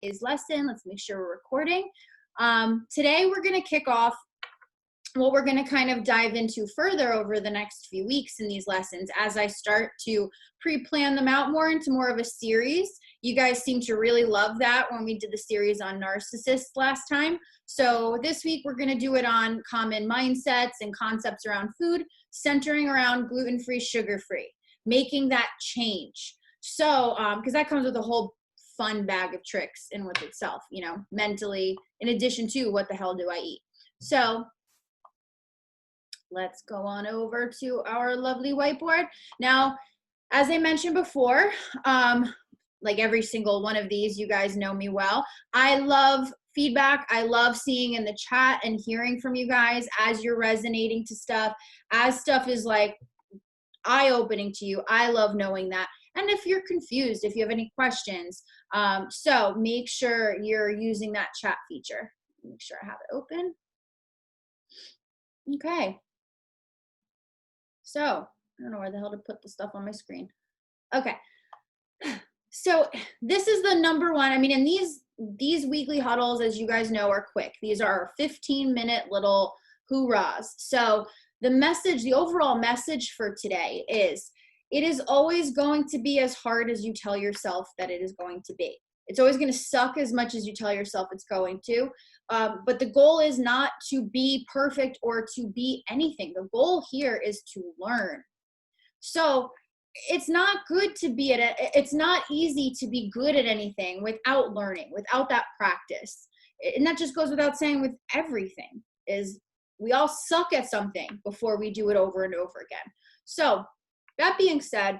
today's lesson. Let's make sure we're recording. Today we're going to kick off what we're going to kind of dive into further over the next few weeks in these lessons as I start to pre-plan them out more into more of a series. You guys seem to really love that when we did the series on narcissists last time. So this week we're going to do it on common mindsets and concepts around food, centering around gluten-free, sugar-free, making that change. So, because that comes with a whole fun bag of tricks in with itself, you know, mentally, in addition to what the hell do I eat? So let's go on over to our lovely whiteboard. Now, as I mentioned before, like every single one of these, you guys know me well. I love feedback. I love seeing in the chat and hearing from you guys as you're resonating to stuff, as stuff is like eye-opening to you. I love knowing that. And if you're confused, if you have any questions, so make sure you're using that chat feature. Make sure I have it open. Okay. So I don't know where the hell to put the stuff on my screen. Okay. So this is the number one. I mean, and these weekly huddles, as you guys know, are quick. These are 15-minute little hoorahs. So the message, the overall message for today is, it is always going to be as hard as you tell yourself that it is going to be. It's always going to suck as much as you tell yourself it's going to. But the goal is not to be perfect or to be anything. The goal here is to learn. So it's not good to be it's not easy to be good at anything without learning, without that practice. And that just goes without saying with everything, is we all suck at something before we do it over and over again. So that being said,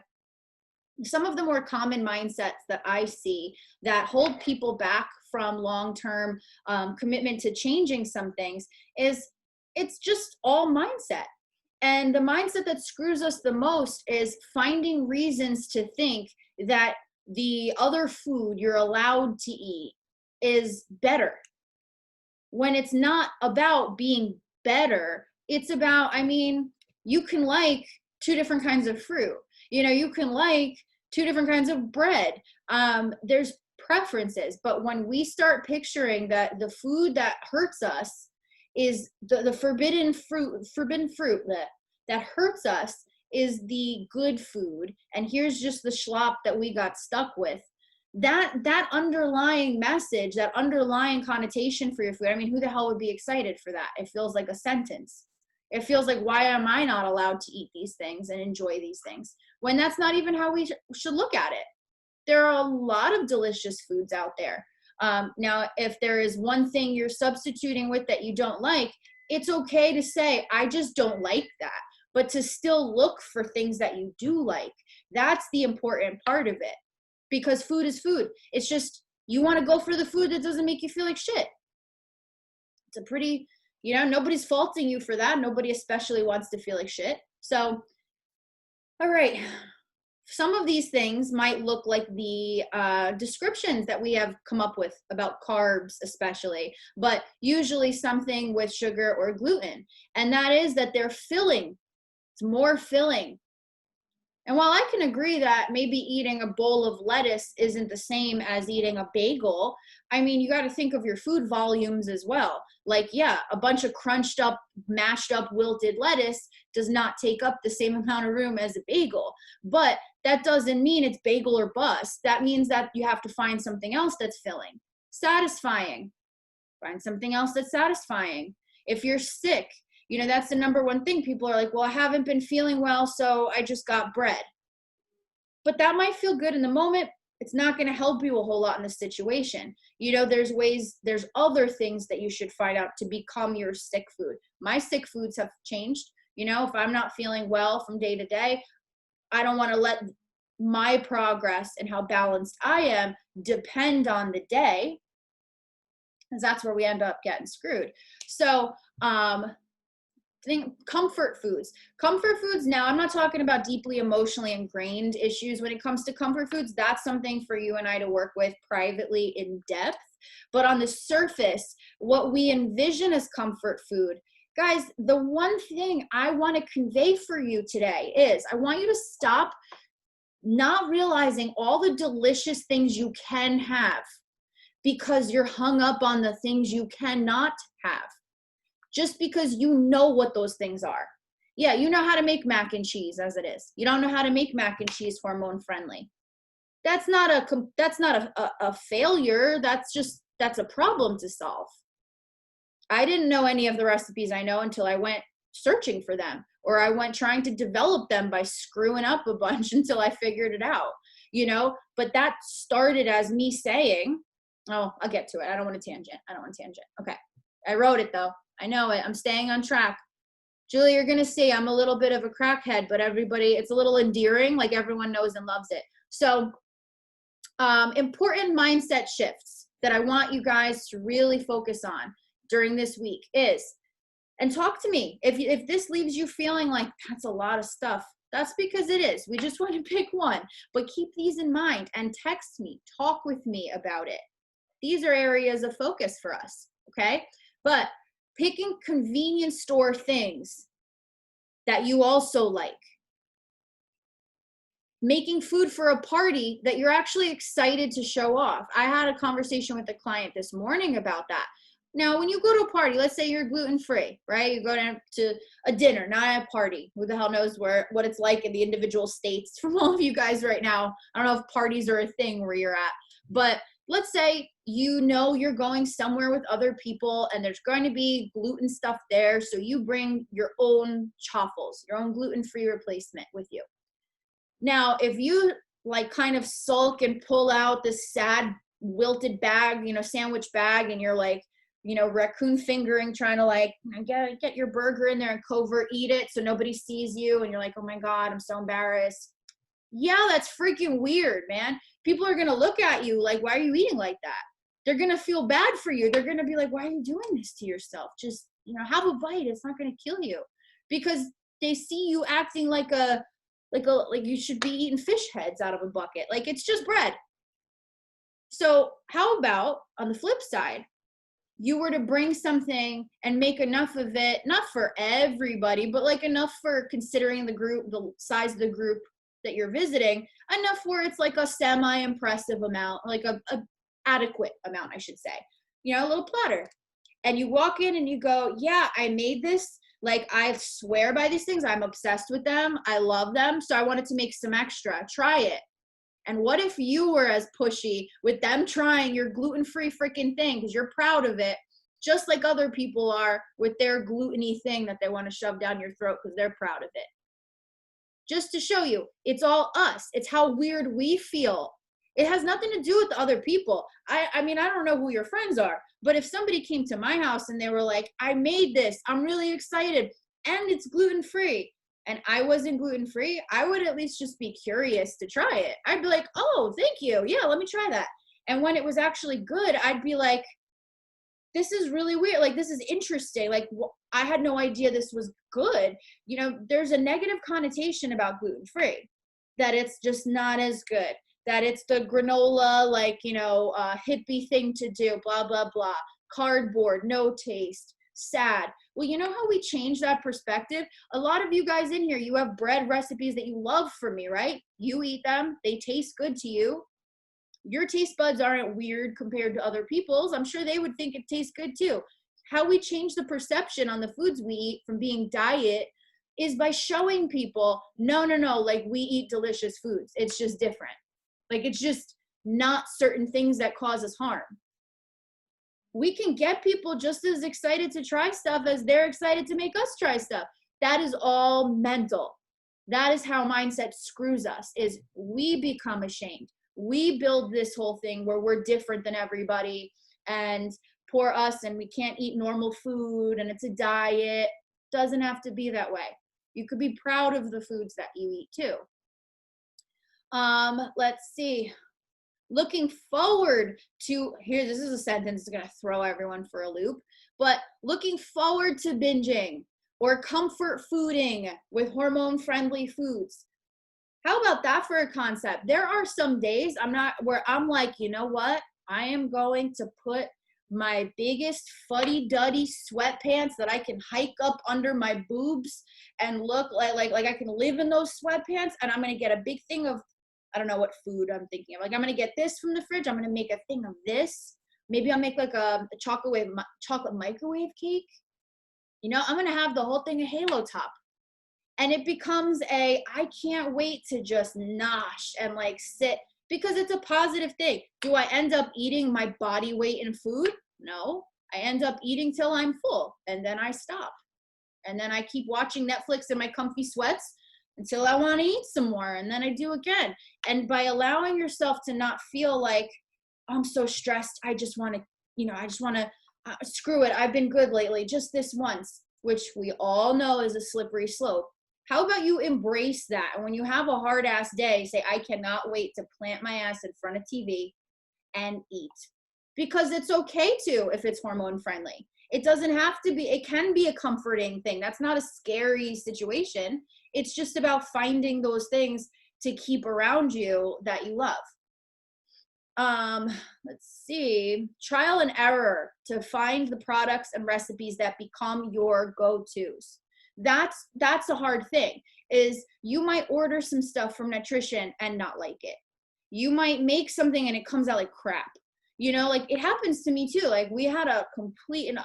some of the more common mindsets that I see that hold people back from long-term commitment to changing some things is it's just all mindset. And the mindset that screws us the most is finding reasons to think that the other food you're allowed to eat is better. When it's not about being better, it's about, I mean, you can like 2 different kinds of fruit. You know, you can like 2 different kinds of bread. There's preferences, but when we start picturing that the food that hurts us is the forbidden fruit that hurts us is the good food, and here's just the schlop that we got stuck with, that underlying message, that underlying connotation for your food, I mean, who the hell would be excited for that? It feels like a sentence. It feels like, why am I not allowed to eat these things and enjoy these things? When that's not even how we should look at it. There are a lot of delicious foods out there. Now, if there is one thing you're substituting with that you don't like, it's okay to say, I just don't like that. But to still look for things that you do like, that's the important part of it. Because food is food. It's just, you want to go for the food that doesn't make you feel like shit. It's a pretty, you know, nobody's faulting you for that. Nobody especially wants to feel like shit. So, all right. Some of these things might look like the descriptions that we have come up with about carbs especially, but usually something with sugar or gluten. And that is that they're filling. It's more filling. And while I can agree that maybe eating a bowl of lettuce isn't the same as eating a bagel, I mean, you got to think of your food volumes as well. Like, yeah, a bunch of crunched up, mashed up, wilted lettuce does not take up the same amount of room as a bagel. But that doesn't mean it's bagel or bust. That means that you have to find something else that's filling, satisfying. Find something else that's satisfying. If you're sick, you know, that's the number one thing. People are like, well, I haven't been feeling well, so I just got bread. But that might feel good in the moment. It's not going to help you a whole lot in the situation. You know, there's other things that you should find out to become your sick food. My sick foods have changed. You know, if I'm not feeling well from day to day, I don't want to let my progress and how balanced I am depend on the day, because that's where we end up getting screwed. So, think comfort foods. Comfort foods, now I'm not talking about deeply emotionally ingrained issues when it comes to comfort foods. That's something for you and I to work with privately in depth. But on the surface, what we envision as comfort food, guys, the one thing I want to convey for you today is I want you to stop not realizing all the delicious things you can have. because you're hung up on the things you cannot have. Just because you know what those things are. Yeah, you know how to make mac and cheese as it is. You don't know how to make mac and cheese hormone friendly. That's not a failure. That's a problem to solve. I didn't know any of the recipes I know until I went searching for them, or I went trying to develop them by screwing up a bunch until I figured it out, but that started as me saying, oh, I'll get to it. I don't want to tangent. Okay. I wrote it though. I know it. I'm staying on track. Julie, you're going to see I'm a little bit of a crackhead, but everybody, it's a little endearing. Like everyone knows and loves it. So important mindset shifts that I want you guys to really focus on during this week is, and talk to me, if this leaves you feeling like that's a lot of stuff, that's because it is. We just want to pick one, but keep these in mind and text me, talk with me about it. These are areas of focus for us, okay? But picking convenience store things that you also like. Making food for a party that you're actually excited to show off. I had a conversation with a client this morning about that. Now, when you go to a party, let's say you're gluten-free, right? You go down to a dinner, not a party. Who the hell knows what it's like in the individual states from all of you guys right now. I don't know if parties are a thing where you're at, but let's say you're going somewhere with other people and there's going to be gluten stuff there. So you bring your own chaffles, your own gluten-free replacement with you. Now, if you like kind of sulk and pull out this sad wilted bag, sandwich bag, and you're like, raccoon fingering, trying to like get your burger in there and covert eat it so nobody sees you, and you're like, oh my God, I'm so embarrassed. Yeah, that's freaking weird, man. People are going to look at you like, why are you eating like that? They're going to feel bad for you. They're going to be like, why are you doing this to yourself? Just, have a bite. It's not going to kill you. Because they see you acting like you should be eating fish heads out of a bucket. Like it's just bread. So how about on the flip side, you were to bring something and make enough of it, not for everybody, but like enough for considering the size of the group that you're visiting, enough where it's like a semi-impressive amount, like a adequate amount, I should say, a little platter. And you walk in and you go, yeah, I made this. Like, I swear by these things. I'm obsessed with them. I love them. So I wanted to make some extra. Try it. And what if you were as pushy with them trying your gluten-free freaking thing because you're proud of it, just like other people are with their gluten-y thing that they want to shove down your throat because they're proud of it. Just to show you, it's all us. It's how weird we feel. It has nothing to do with the other people. I mean, I don't know who your friends are, but if somebody came to my house and they were like, I made this, I'm really excited, and it's gluten-free, and I wasn't gluten-free, I would at least just be curious to try it. I'd be like, oh, thank you. Yeah, let me try that. And when it was actually good, I'd be like, this is really weird. Like, this is interesting. Like, I had no idea this was good. There's a negative connotation about gluten-free, that it's just not as good, that it's the granola, hippie thing to do, blah, blah, blah, cardboard, no taste, sad. Well, you know how we change that perspective? A lot of you guys in here, you have bread recipes that you love from me, right? You eat them. They taste good to you. Your taste buds aren't weird compared to other people's. I'm sure they would think it tastes good too. How we change the perception on the foods we eat from being diet is by showing people, no, like we eat delicious foods. It's just different. Like it's just not certain things that cause us harm. We can get people just as excited to try stuff as they're excited to make us try stuff. That is all mental. That is how mindset screws us, is we become ashamed. We build this whole thing where we're different than everybody and poor us and we can't eat normal food and it's a diet. Doesn't have to be that way. You could be proud of the foods that you eat too. Let's see. Looking forward to, this is a sentence that's going to throw everyone for a loop, but looking forward to binging or comfort fooding with hormone-friendly foods. How about that for a concept? There are some days where I'm like, you know what? I am going to put my biggest fuddy-duddy sweatpants that I can hike up under my boobs and look like I can live in those sweatpants, and I'm going to get a big thing of, I don't know what food I'm thinking of. Like, I'm going to get this from the fridge. I'm going to make a thing of this. maybe I'll make like a chocolate microwave cake. You know, I'm going to have the whole thing a halo top. And it becomes I can't wait to just nosh and like sit, because it's a positive thing. Do I end up eating my body weight in food? No. I end up eating till I'm full, and then I stop. And then I keep watching Netflix in my comfy sweats until I want to eat some more, and then I do again. And by allowing yourself to not feel like, I'm so stressed, I just want to, screw it, I've been good lately, just this once, which we all know is a slippery slope. How about you embrace that? And when you have a hard ass day, say, I cannot wait to plant my ass in front of TV and eat. Because it's okay to, if it's hormone friendly. It doesn't have to be, it can be a comforting thing. That's not a scary situation. It's just about finding those things to keep around you that you love. Let's see, trial and error to find the products and recipes that become your go-tos. That's a hard thing, is you might order some stuff from Nutrition and not like it. You might make something and it comes out like crap. You know, like it happens to me too. Like we had a complete,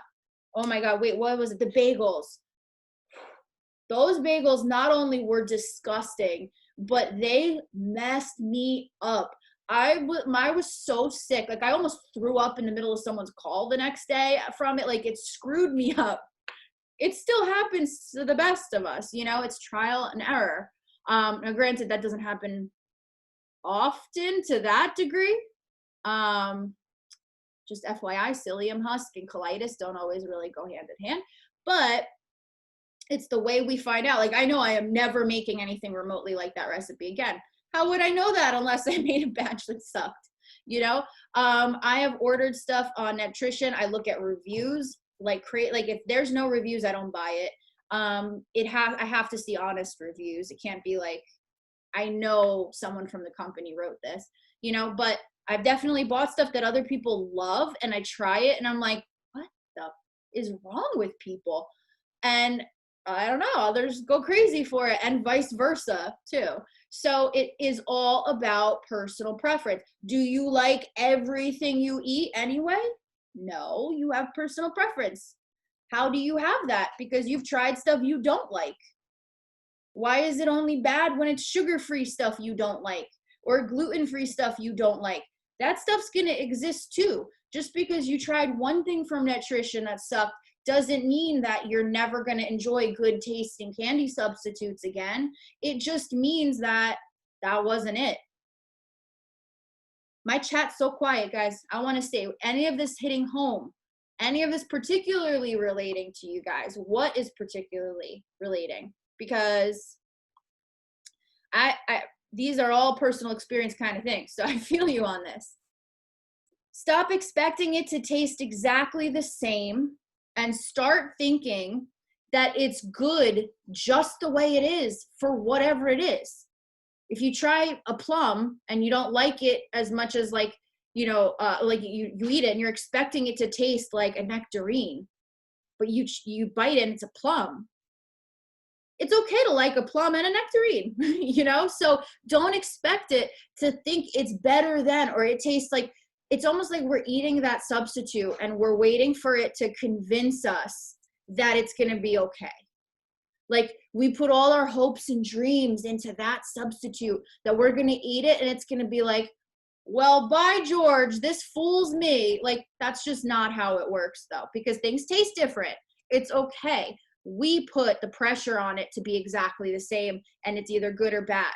oh my God, wait, what was it? The bagels. Those bagels not only were disgusting, but they messed me up. I was so sick. Like I almost threw up in the middle of someone's call the next day from it. Like it screwed me up. It still happens to the best of us, you know, it's trial and error. Now granted, that doesn't happen often to that degree. Just FYI, psyllium husk and colitis don't always really go hand in hand, but it's the way we find out. Like I know I am never making anything remotely like that recipe again. How would I know that unless I made a batch that sucked? You know, I have ordered stuff on Nutrition. I look at reviews, like if there's no reviews, I don't buy it. I have to see honest reviews. It can't be like, I know someone from the company wrote this, you know, but I've definitely bought stuff that other people love, and I try it and I'm like, what the is wrong with people? And I don't know, others go crazy for it, and vice versa too. So it is all about personal preference. Do you like everything you eat anyway? No, you have personal preference. How do you have that? Because you've tried stuff you don't like. Why is it only bad when it's sugar-free stuff you don't like, or gluten-free stuff you don't like? That stuff's gonna exist too. Just because you tried one thing from Nutrition that sucked doesn't mean that you're never going to enjoy good tasting candy substitutes again. It just means that wasn't it. My chat's so quiet, guys. I want to say, any of this hitting home, any of this particularly relating to you guys? What is particularly relating? Because these are all personal experience kind of things. So I feel you on this. Stop expecting it to taste exactly the same and start thinking that it's good just the way it is for whatever it is. If you try a plum and you don't like it as much as like, you know, like you eat it and you're expecting it to taste like a nectarine, but you bite it and it's a plum. It's okay to like a plum and a nectarine, you know? So don't expect it to think it's better than, or it tastes like, it's almost like we're eating that substitute and we're waiting for it to convince us that it's going to be okay. Like we put all our hopes and dreams into that substitute, that we're going to eat it and it's going to be like, well, by George, this fools me. Like that's just not how it works though, because things taste different. It's okay. We put the pressure on it to be exactly the same, and it's either good or bad.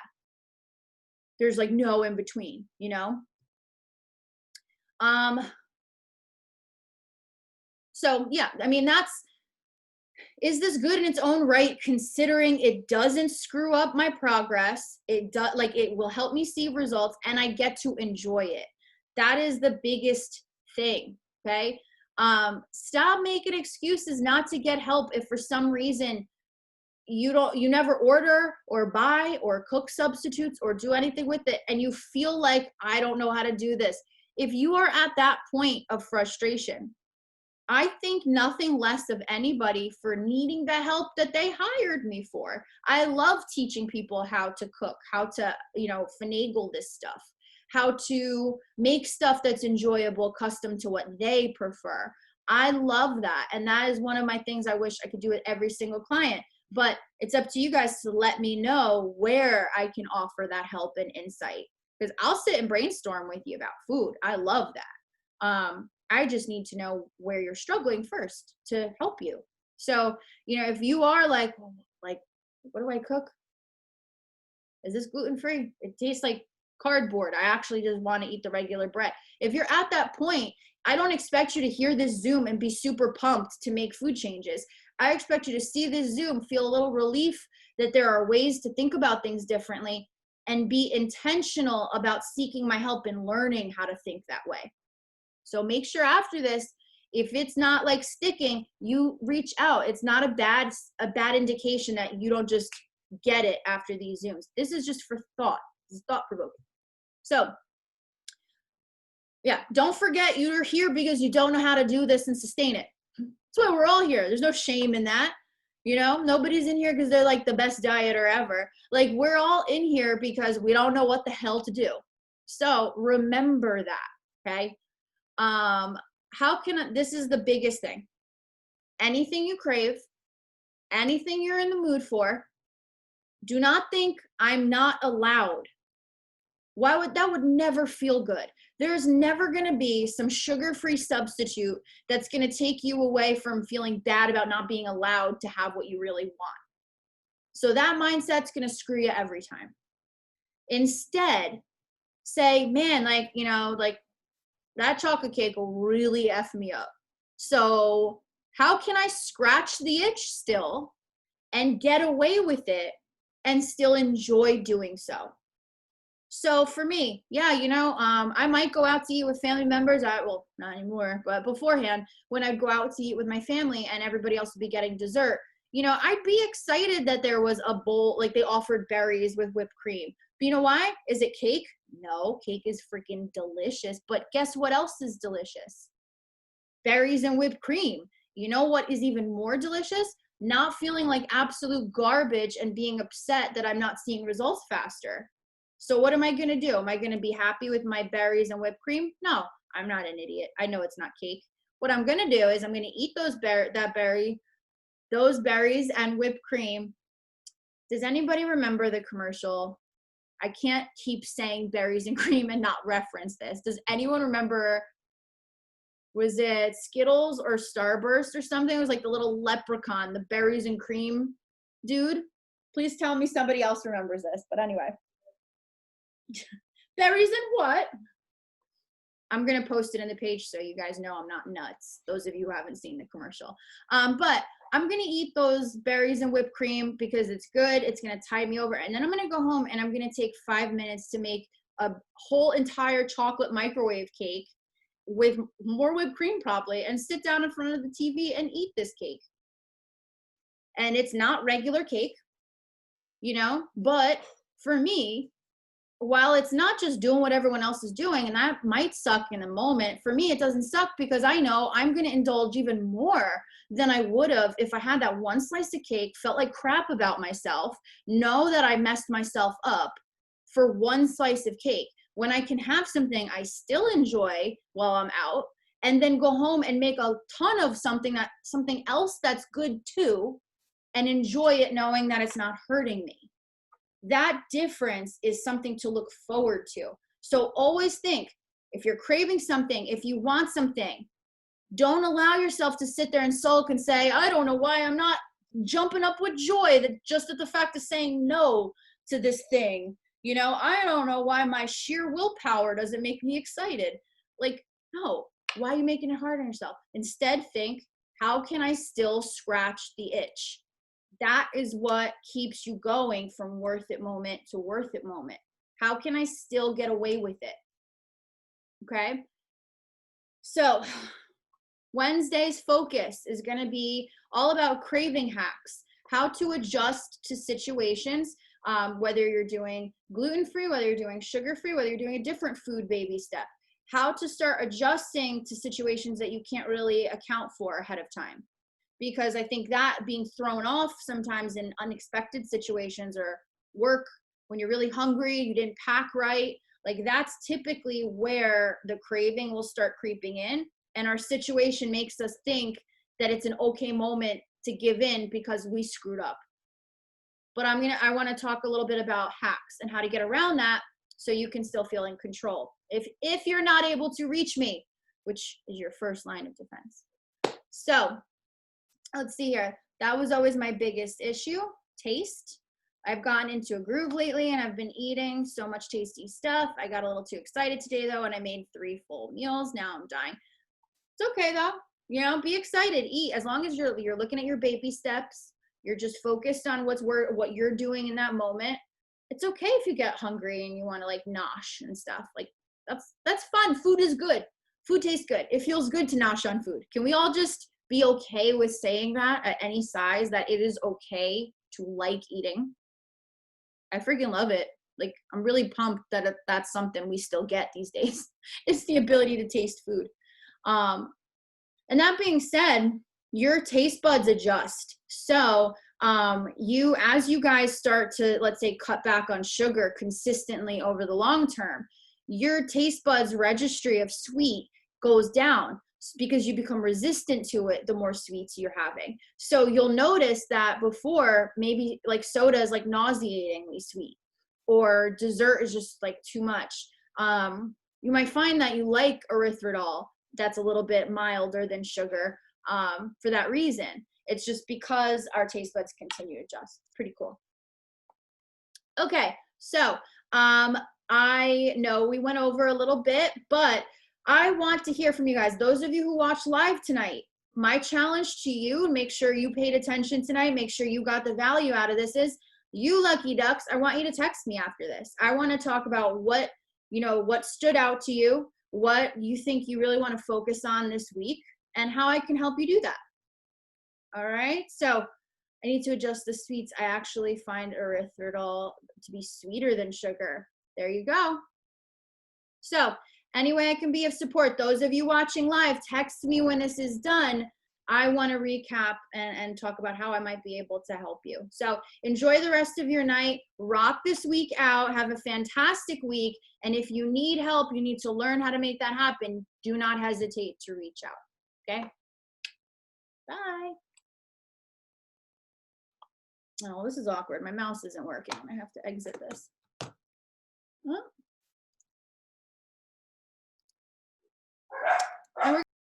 There's like no in between, you know? So yeah, I mean, is this good in its own right, considering it doesn't screw up my progress? It does, like, it will help me see results and I get to enjoy it. That is the biggest thing. Okay. Stop making excuses not to get help if for some reason you never order or buy or cook substitutes or do anything with it, and you feel like, I don't know how to do this. If you are at that point of frustration, I think nothing less of anybody for needing the help that they hired me for. I love teaching people how to cook, how to, you know, finagle this stuff. how to make stuff that's enjoyable, custom to what they prefer. I love that. And that is one of my things I wish I could do with every single client. But it's up to you guys to let me know where I can offer that help and insight. Because I'll sit and brainstorm with you about food. I love that. I just need to know where you're struggling first to help you. So, if you are like, what do I cook? Is this gluten-free? It tastes like cardboard. I actually just want to eat the regular bread. If you're at that point, I don't expect you to hear this Zoom and be super pumped to make food changes. I expect you to see this Zoom, feel a little relief that there are ways to think about things differently, and be intentional about seeking my help and learning how to think that way. So make sure after this, if it's not like sticking, you reach out. It's not a bad indication that you don't just get it after these Zooms. This is just for thought. This is thought provoking. So yeah, don't forget you're here because you don't know how to do this and sustain it. That's why we're all here. There's no shame in that. Nobody's in here because they're like the best dieter ever. Like, we're all in here because we don't know what the hell to do. So remember that, okay? This is the biggest thing. Anything you crave, anything you're in the mood for, do not think I'm not allowed. That would never feel good. There's never going to be some sugar-free substitute that's going to take you away from feeling bad about not being allowed to have what you really want. So that mindset's going to screw you every time. Instead, say, man, that chocolate cake will really F me up. So how can I scratch the itch still and get away with it and still enjoy doing so? So for me, I might go out to eat with family members. Well, not anymore, but beforehand, when I'd go out to eat with my family and everybody else would be getting dessert, I'd be excited that there was a bowl, like they offered berries with whipped cream. But you know why? Is it cake? No, cake is freaking delicious. But guess what else is delicious? Berries and whipped cream. You know what is even more delicious? Not feeling like absolute garbage and being upset that I'm not seeing results faster. So what am I going to do? Am I going to be happy with my berries and whipped cream? No, I'm not an idiot. I know it's not cake. What I'm going to do is I'm going to eat those berries and whipped cream. Does anybody remember the commercial? I can't keep saying berries and cream and not reference this. Does anyone remember, was it Skittles or Starburst or something? It was like the little leprechaun, the berries and cream dude. Please tell me somebody else remembers this. But anyway. Berries and what? I'm going to post it in the page so you guys know I'm not nuts, those of you who haven't seen the commercial. But I'm going to eat those berries and whipped cream because it's good. It's going to tide me over. And then I'm going to go home and I'm going to take 5 minutes to make a whole entire chocolate microwave cake with more whipped cream probably, and sit down in front of the TV and eat this cake. And it's not regular cake, but for me, while it's not just doing what everyone else is doing, and that might suck in the moment, for me, it doesn't suck because I know I'm going to indulge even more than I would have if I had that one slice of cake, felt like crap about myself, know that I messed myself up for one slice of cake, when I can have something I still enjoy while I'm out, and then go home and make a ton of something else that's good too, and enjoy it knowing that it's not hurting me. That difference is something to look forward to. So always think, if you're craving something, if you want something, don't allow yourself to sit there and sulk and say, I don't know why I'm not jumping up with joy that just at the fact of saying no to this thing. I don't know why my sheer willpower doesn't make me excited. Like, no, why are you making it hard on yourself? Instead, think, how can I still scratch the itch? That is what keeps you going from worth it moment to worth it moment. How can I still get away with it? Okay. So Wednesday's focus is going to be all about craving hacks, how to adjust to situations, whether you're doing gluten-free, whether you're doing sugar-free, whether you're doing a different food baby step, how to start adjusting to situations that you can't really account for ahead of time. Because I think that being thrown off sometimes in unexpected situations, or work when you're really hungry, you didn't pack right, like that's typically where the craving will start creeping in, and our situation makes us think that it's an okay moment to give in because we screwed up. But I want to talk a little bit about hacks and how to get around that so you can still feel in control. If you're not able to reach me, which is your first line of defense. So let's see here. That was always my biggest issue, taste. I've gotten into a groove lately and I've been eating so much tasty stuff. I got a little too excited today though, and I made 3 full meals. Now I'm dying. It's okay though. You know, be excited, eat. As long as you're looking at your baby steps, you're just focused on what you're doing in that moment. It's okay if you get hungry and you want to like nosh and stuff. Like that's fun. Food is good. Food tastes good. It feels good to nosh on food. Can we all just be okay with saying that at any size, that it is okay to like eating? I freaking love it. Like, I'm really pumped that that's something we still get these days. It's the ability to taste food. And that being said, your taste buds adjust. So as you guys start to, let's say, cut back on sugar consistently over the long term, your taste buds registry of sweet goes down because you become resistant to it the more sweets you're having. So you'll notice that before, maybe like soda is like nauseatingly sweet, or dessert is just like too much. You might find that you like erythritol that's a little bit milder than sugar for that reason. It's just because our taste buds continue to adjust. Pretty cool. Okay, so I know we went over a little bit, but I want to hear from you guys. Those of you who watched live tonight, my challenge to you, and make sure you paid attention tonight, make sure you got the value out of this, is you lucky ducks, I want you to text me after this. I want to talk about what stood out to you, what you think you really want to focus on this week, and how I can help you do that. All right, so I need to adjust the sweets. I actually find erythritol to be sweeter than sugar. There you go. So any way I can be of support, those of you watching live, text me when this is done. I want to recap and talk about how I might be able to help you. So enjoy the rest of your night. Rock this week out. Have a fantastic week. And if you need help, you need to learn how to make that happen, do not hesitate to reach out. Okay? Bye. Oh, this is awkward. My mouse isn't working. I have to exit this. Huh?